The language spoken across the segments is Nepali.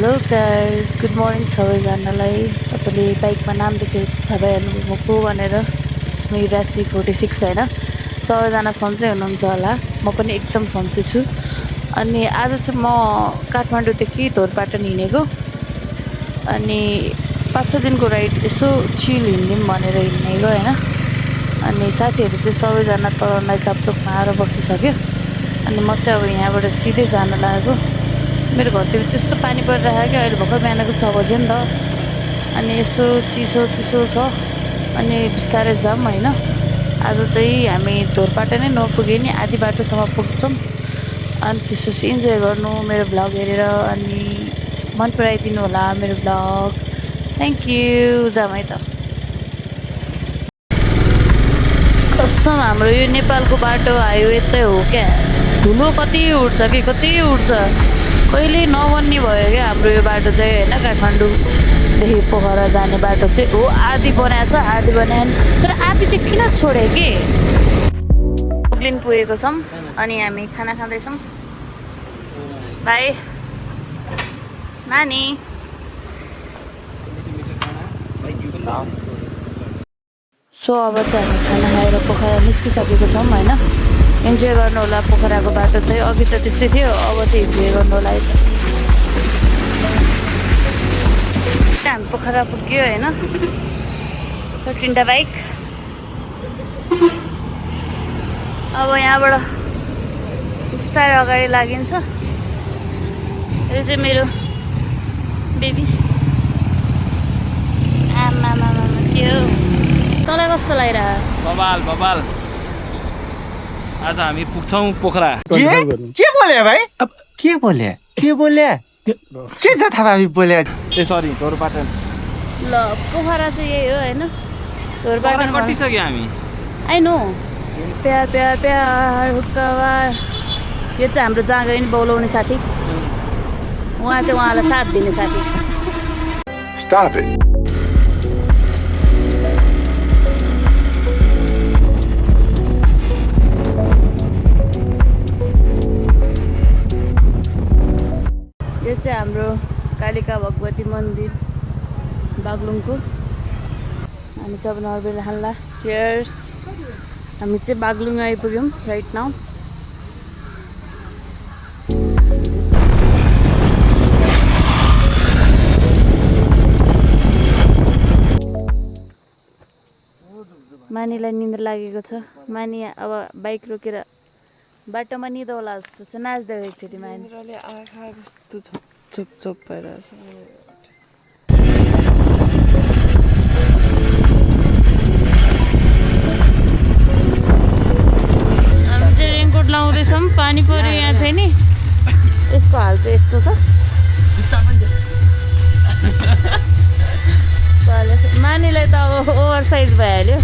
हेलो गाइस, गुड मर्निङ सबैजनालाई। तपाईँले बाइकमा नाम देखेर थाहा भइहाल्नु म को भनेर। स्मी राशि 46 होइन, सबैजना सन्चै हुनुहुन्छ होला। म पनि एकदम सन्चै छु। अनि आज चाहिँ म काठमाडौँदेखि धोरपाटन हिँडेको। अनि 5-6 दिनको राइड यसो चिल हिँड्यौँ भनेर हिँडेको होइन। अनि साथीहरू चाहिँ सबैजना तल नाइकापचोकमा आएर बसिसक्यो। अनि म चाहिँ अब यहाँबाट सिधै जान लागेको। मेरो घरतिर चाहिँ यस्तो पानी परिरहेको क्या, अहिले भर्खर बिहानको 6 बज्यो नि त। अनि यसो चिसो छ। अनि बिस्तारै जाऊँ होइन। आज चाहिँ हामी धोरपाटन नै नपुगे नि आधी बाटोसम्म पुग्छौँ। अनि त्यसपछि इन्जोय गर्नु मेरो भ्लग हेरेर। अनि मन पराइदिनु होला मेरो भ्लग। Thank you. जाऊँ है त। कसम हाम्रो यो नेपालको बाटो हाइवे चाहिँ हो क्या। धुलो कति उड्छ कि कति उड्छ। कहिले नबन्ने भयो क्या हाम्रो यो बाटो चाहिँ होइन। काठमाडौँदेखि पोखरा जाने बाटो चाहिँ हो, आधी बनाएको छ आधी बनाएन। तर आधी चाहिँ किन छोडे कि। पुग्लिन पुगेको छौँ अनि हामी खाना खाँदैछौँ। भाइ नानी सो अब चाहिँ हामी खाना खाएर पोखरा निस्किसकेको छौँ होइन। इन्जोय गर्नु होला पोखराको बाटो चाहिँ। अघि त त्यस्तै थियो, अब चाहिँ इन्जोय गर्नु होला है त। हामी पोखरा पुग्यो होइन। 13टा बाइक। अब यहाँबाट बिस्तारै अगाडि लागिन्छ। यो चाहिँ मेरो बेबी। आमा के हो तँलाई कस्तो लागिरहेको? बबाल आज हामी पुग्छौँ पोखरा। के बोले भाइ? अब के बोले के छ थाहा हामी बोले? ए सरी, धोरपाटन। ल पोखरा चाहिँ यही हो होइन। धोरपाटन कटिसक्यो हामी। I know. प्यार हुक्काबार। यो चाहिँ हाम्रो जहाँ गयो नि बोलाउने साथी। उहाँ चाहिँ उहाँलाई साथ दिने साथी। Stop it. यो चाहिँ हाम्रो कालिका भगवती मन्दिर बागलुङको। हामी चाहिँ अब नर्बेल हाल्ला। चियर्स। हामी चाहिँ बागलुङ आइपुग्यौँ राइट नाउ। मानीलाई निन्द्रा लागेको छ। मानी अब बाइक रोकेर बाटोमा निदो होला जस्तो छ। नाच्दै एकचोटि मानी। आँखा कस्तो चोप भइरहेछ। हामी चाहिँ रेनकोट लाउँदैछौँ। पानी पऱ्यो यहाँ चाहिँ नि। यसको हाल चाहिँ यस्तो छ। मानीलाई त अब ओभर साइज भइहाल्यो।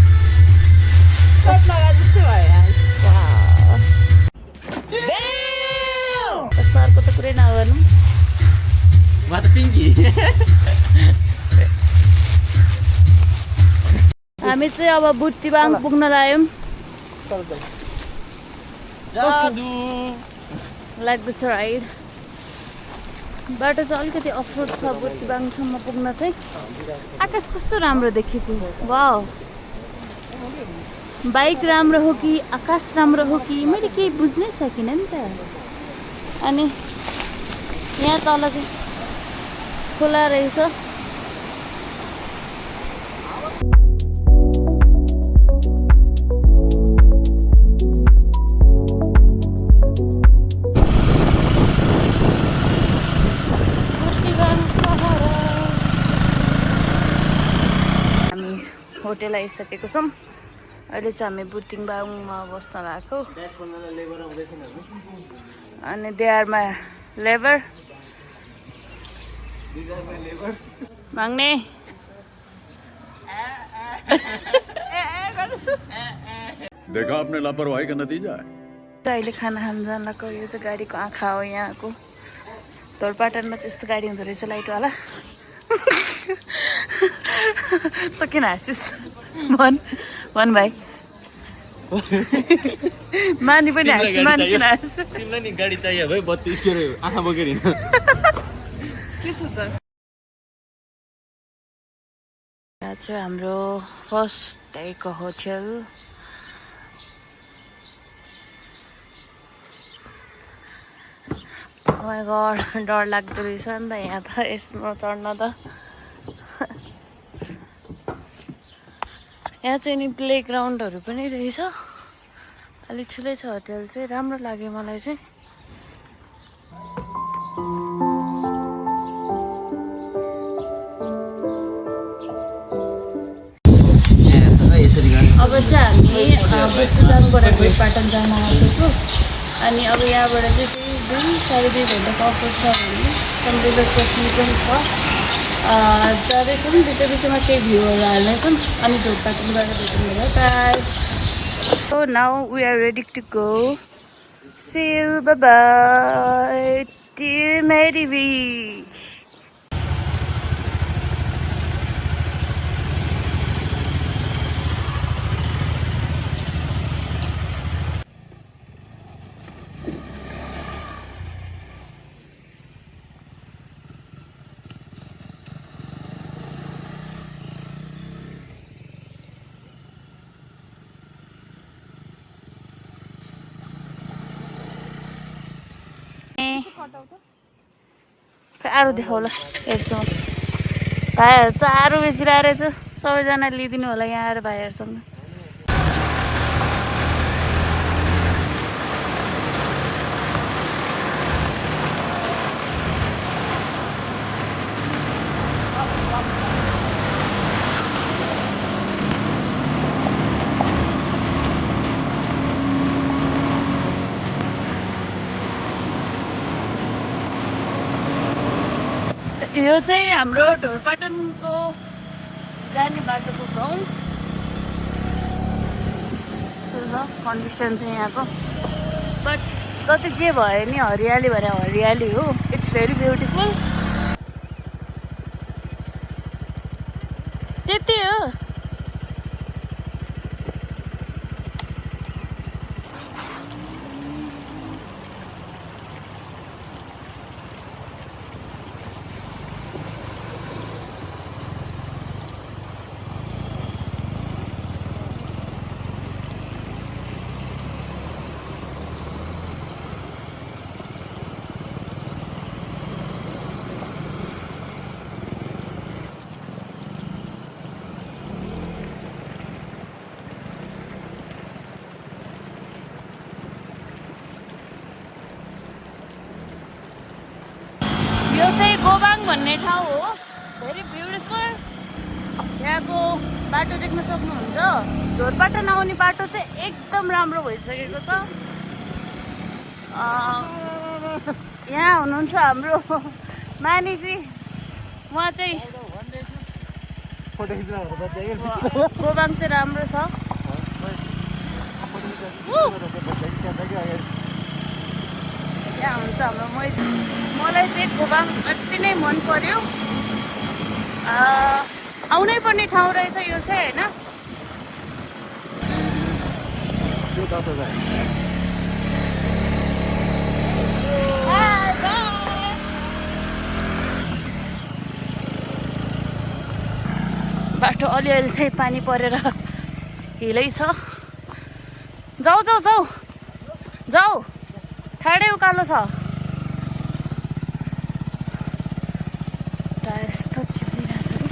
सरको त कुरै नगर्नु। हामी चाहिँ अब बुट्टिबाङ पुग्न लाग्यौँ। लाग्दैछ राइड। बाटो चाहिँ अलिकति अफरोड छ बुट्टिबाङसम्म पुग्न चाहिँ। आकाश कस्तो राम्रो देखिएको। वाउ। बाइक राम्रो हो कि आकाश राम्रो हो कि मैले केही बुझ्नै सकिनँ नि त। अनि यहाँ तल चाहिँ खोला रहेछ। हामी होटेल आइसकेको छौँ। अहिले चाहिँ हामी बुटिङबाङमा बस्न लागेको। अनि देहारमा लेबर माग्ने। देखा आपने लापरवाही का नतीजा है। अहिले खाना खान जान लागेको। यो चाहिँ गाडीको आँखा हो यहाँको। धोरपाटनमा चाहिँ यस्तो गाडी हुँदो रहेछ लाइटवाला। त किन हाँसिस्? भन भाइ। मानी पनि हाँस्यो। मानी किन हाँस्यो? तिमीलाई नि गाडी चाहियो भाइ। बत्ती के अरे आँखा बोकेर हिँड्नु। के छ त यहाँ चाहिँ हाम्रो फर्स्ट डेको होटल। Oh my god, डर लाग्दो रहेछ नि त यहाँ त यसमा चढ्न त। यहाँ चाहिँ नि प्ले ग्राउन्डहरू पनि रहेछ। अलिक ठुलै छ होटल चाहिँ, राम्रो लाग्यो मलाई चाहिँ। अब चाहिँ हामी बुद्धुडाङबाट घोरपाटन जान आँटेको। अनि अब यहाँबाट चाहिँ 2-2.5 घन्टाको अफर छ भने सनराइजर क्रसिङ पनि छ। जाँदैछौँ, बिचमा केही भ्यूहरू हाल्नेछौँ अनि घोरपाटन गएर भेटौँ। By. So now we are ready to go. See you, bye bye. Dear Mary V. आरू देखाउला हेर्छु म। भाइहरू चाहिँ आरू बेचिरहेको रहेछ। सबैजना लिइदिनु होला यहाँ आएर भाइहरूसँग। यो चाहिँ हाम्रो ढोरपाटनको जाने बाटोको गाउँ। कन्डिसन चाहिँ यहाँको, बट जति जे भयो नि हरियाली भने हरियाली हो। It's very beautiful. त्यति हो। यो चाहिँ गोबाङ भन्ने ठाउँ हो। Very beautiful. यहाँको बाटो देख्न सक्नुहुन्छ। ढोरपाटन आउने बाटो चाहिँ एकदम राम्रो भइसकेको छ। यहाँ हुनुहुन्छ हाम्रो मानिजी। उहाँ चाहिँ गोबाङ चाहिँ राम्रो छ। यहाँ हुन्छ हाम्रो मलाई चाहिँ गोबाङ अति नै मन पर्यो। आउनै पर्ने ठाउँ रहेछ यो चाहिँ होइन। बाटो अलिअलि चाहिँ पानी परेर हिलै छ। जाऊ जाऊ जाऊ जाऊ, ठाडै उकालो छ। टायर यस्तो चिप्लिरहेछ कि।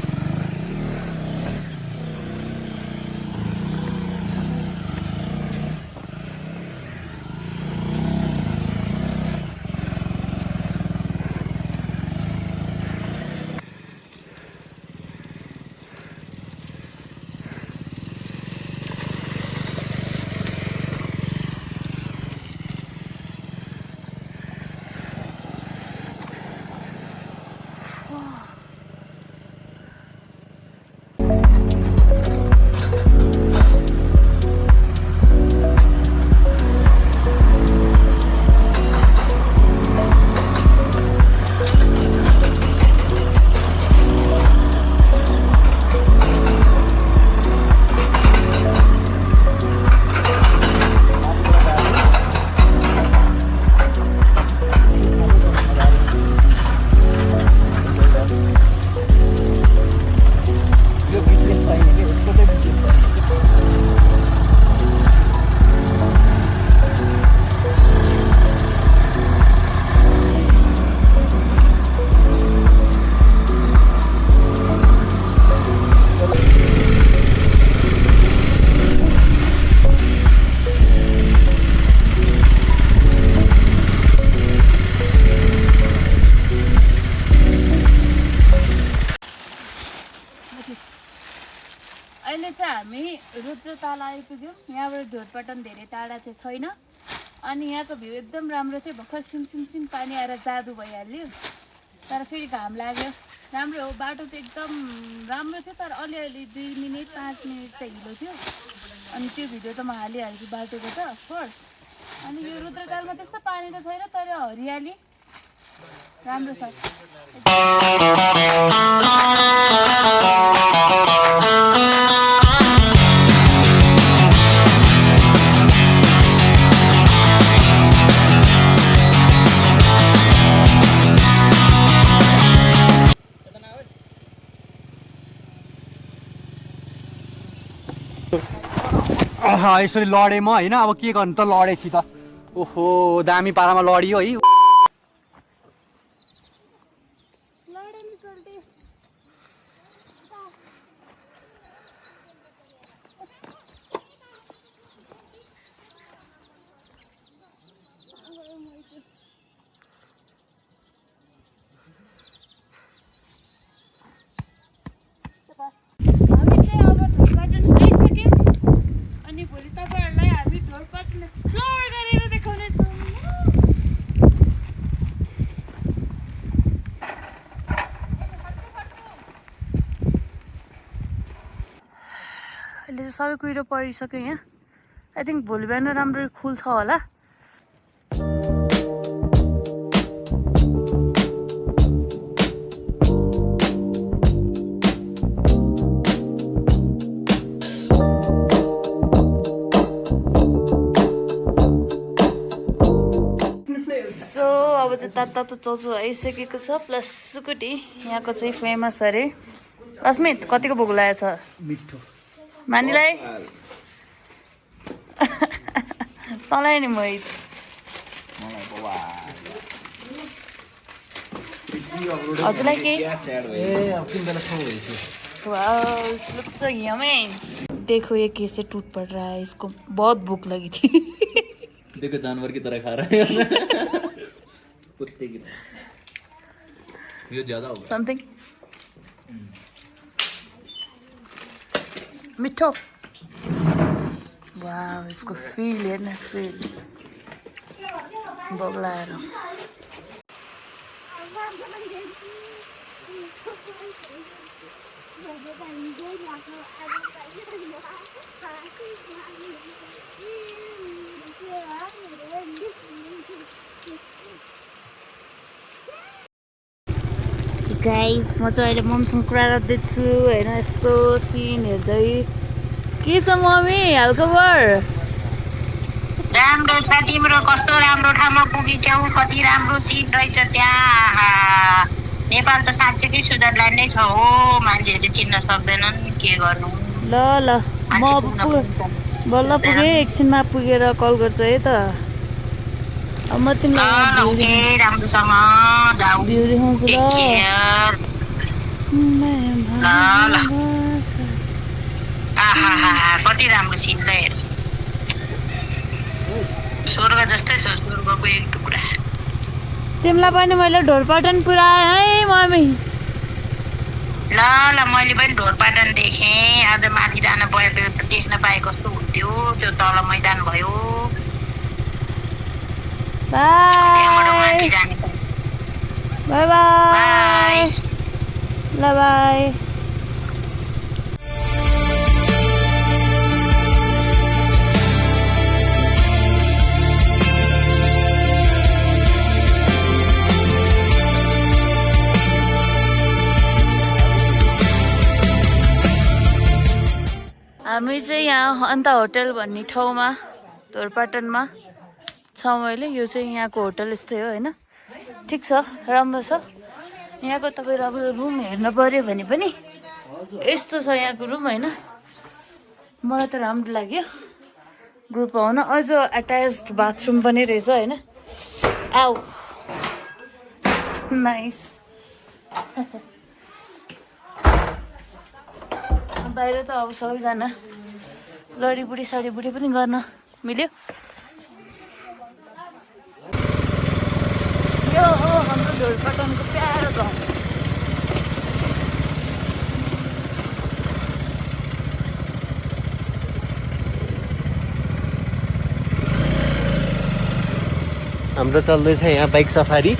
तल आइपुग्यो यहाँबाट ढोरपाटन धेरै टाढा चाहिँ छैन अनि यहाँको भ्यू एकदम राम्रो थियो भर्खर सिम पानी आएर जादु भइहाल्यो तर फेरि घाम लाग्यो राम्रो हो बाटो चाहिँ एकदम राम्रो थियो तर अलिअलि 2 मिनट 5 मिनट चाहिँ हिलो थियो अनि त्यो भिडियो त म हालिहाल्छु बाटोको त अफकोर्स अनि यो रुद्रतालमा त्यस्तो पानी त छैन तर हरियाली राम्रो छ यसरी लडेँ म होइन अब के गर्नु त लडेपछि त ओहो दामी पारामा लडियो है अनि भोलि तपाईहरुलाई हामी ढोरपाटन एक्सप्लोर गरेर देखाउने छौं अहिले चाहिँ सबै कुरो परिसक्यो यहाँ आई थिंक भोलि बिहान राम्ररी खुल्छ होला अब चाहिँ तातो चौचो आइसकेको छ प्लस सुकुटी यहाँको चाहिँ फेमस अरे अस्मित कतिको भोक लागेको छ मिठो मानिलाई तँलाई नि मोहित हजुरलाई के लुक्स यम्मी देखो ये कैसे टूट पड़ रहा है इसको बहुत भूख लगी थी देखो जानवर की तरह खा रहा है कुत्ते की तरह ये ज्यादा होगा समथिंग मिठो वाह इसको फील है ना फील बगलाएर गाइस म चाहिँ अहिले ममसँग कुरा गर्दैछु होइन यस्तो सिन हेर्दै के छ मम्मी हालखबर राम्रो छ तिम्रो कस्तो राम्रो ठाउँमा पुगिछौ कति राम्रो सिट रहेछ त्यहाँ नेपाल त साँच्चैकै स्विजरल्यान्ड नै छ हो मान्छेहरूले चिन्न सक्दैनन् के गर्नु ल ल म बल्ल पुगेँ एकछिनमा पुगेर कल गर्छु है त अब म तिमीलाई राम्रोसँग जाऊ भ्यू देखाउँछु ल कति राम्रो सिन ल हेर स्वर्ग जस्तै छ स्वर्गको एक टुक्रा तिमीलाई पनि मैले ढोरपाटन पुऱ्याएँ है मम्मी ल ल मैले पनि ढोरपाटन देखेँ आज माथि जान पाए देख्न पाए कस्तो हुन्थ्यो त्यो तल मैदान भयो बाई बाई बाई ल बाई हामी चाहिँ यहाँ अन्त होटल भन्ने ठाउँमा ढोरपाटनमा छौँ अहिले यो चाहिँ यहाँको होटल यस्तै हो होइन ठिक छ राम्रो छ यहाँको तपाईँ अब रुम हेर्न पऱ्यो भने पनि यस्तो छ यहाँको रुम होइन मलाई त राम्रो लाग्यो ग्रुप आउन अझ एट्याच्ड बाथरुम पनि रहेछ होइन आऊ नाइस बाहिर त अब सबैजना लडीबुडी साडीबुडी पनि गर्न मिल्यो यो हो हाम्रो ढोरपाटनको प्यारो गाउँ हाम्रो चल्दैछ यहाँ बाइक सफारी